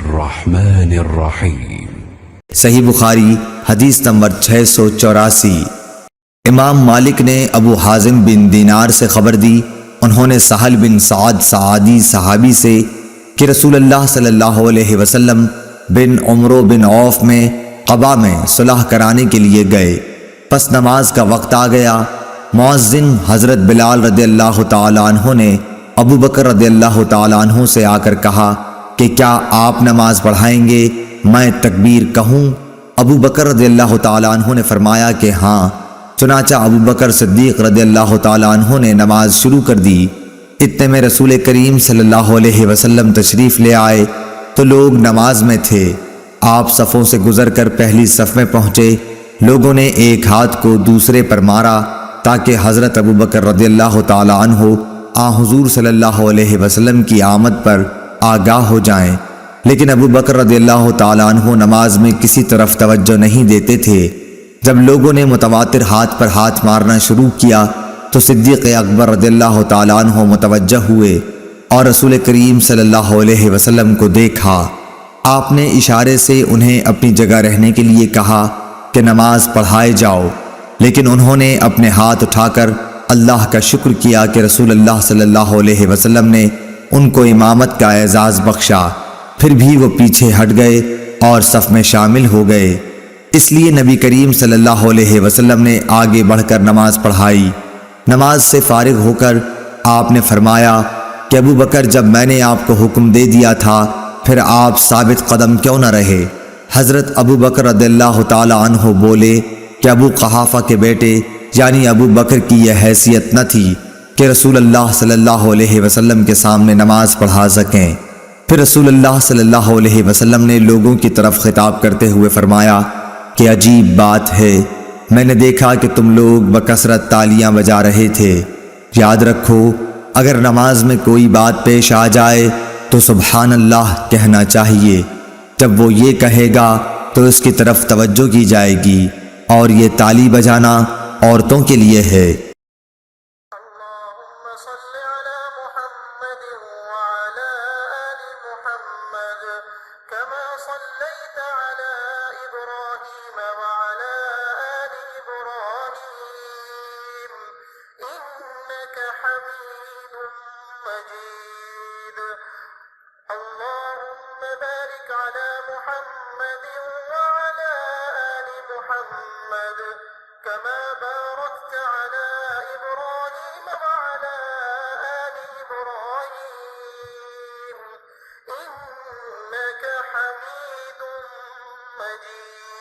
الرحمن الرحیم۔ صحیح بخاری حدیث نمبر 684۔ امام مالک نے ابو حازم بن دینار سے خبر دی، انہوں نے سہل بن سعد سعادی صحابی سے کہ رسول اللہ صلی اللہ علیہ وسلم بن عمرو بن عوف میں قباء میں صلح کرانے کے لیے گئے۔ پس نماز کا وقت آ گیا۔ مؤذن حضرت بلال رضی اللہ تعالیٰ عنہ نے ابو بکر رضی اللہ تعالیٰ عنہ سے آ کر کہا کہ کیا آپ نماز پڑھائیں گے، میں تکبیر کہوں؟ ابو بکر رضی اللہ تعالیٰ عنہ نے فرمایا کہ ہاں۔ چنانچہ ابو بکر صدیق رضی اللہ تعالیٰ عنہ نے نماز شروع کر دی۔ اتنے میں رسول کریم صلی اللہ علیہ وسلم تشریف لے آئے تو لوگ نماز میں تھے۔ آپ صفوں سے گزر کر پہلی صف میں پہنچے۔ لوگوں نے ایک ہاتھ کو دوسرے پر مارا تاکہ حضرت ابو بکر رضی اللہ تعالیٰ عنہ حضور صلی اللہ علیہ وسلم کی آمد پر آگاہ ہو جائیں، لیکن ابو بکر رضی اللہ تعالیٰ عنہ نماز میں کسی طرف توجہ نہیں دیتے تھے۔ جب لوگوں نے متواتر ہاتھ پر ہاتھ مارنا شروع کیا تو صدیق اکبر رضی اللہ تعالیٰ عنہ متوجہ ہوئے اور رسول کریم صلی اللہ علیہ وسلم کو دیکھا۔ آپ نے اشارے سے انہیں اپنی جگہ رہنے کے لیے کہا کہ نماز پڑھائے جاؤ، لیکن انہوں نے اپنے ہاتھ اٹھا کر اللہ کا شکر کیا کہ رسول اللہ صلی اللہ علیہ وسلم نے ان کو امامت کا اعزاز بخشا۔ پھر بھی وہ پیچھے ہٹ گئے اور صف میں شامل ہو گئے۔ اس لیے نبی کریم صلی اللہ علیہ وسلم نے آگے بڑھ کر نماز پڑھائی۔ نماز سے فارغ ہو کر آپ نے فرمایا کہ ابو بکر، جب میں نے آپ کو حکم دے دیا تھا پھر آپ ثابت قدم کیوں نہ رہے؟ حضرت ابو بکر رضی اللہ تعالی عنہ بولے کہ ابو قحافہ کے بیٹے یعنی ابو بکر کی یہ حیثیت نہ تھی کہ رسول اللہ صلی اللہ علیہ وسلم کے سامنے نماز پڑھا سکیں۔ پھر رسول اللہ صلی اللہ علیہ وسلم نے لوگوں کی طرف خطاب کرتے ہوئے فرمایا کہ عجیب بات ہے، میں نے دیکھا کہ تم لوگ بکثرت تالیاں بجا رہے تھے۔ یاد رکھو، اگر نماز میں کوئی بات پیش آ جائے تو سبحان اللہ کہنا چاہیے۔ جب وہ یہ کہے گا تو اس کی طرف توجہ کی جائے گی، اور یہ تالی بجانا عورتوں کے لیے ہے۔ اللهم صل على محمد وعلى آل محمد كما صليت على إبراهيم وعلى آل إبراهيم إنك حميد مجيد اللهم بارك على محمد وعلى آل محمد كما باركت على إبراهيم وعلى آل إبراهيم إنك حميد مجيد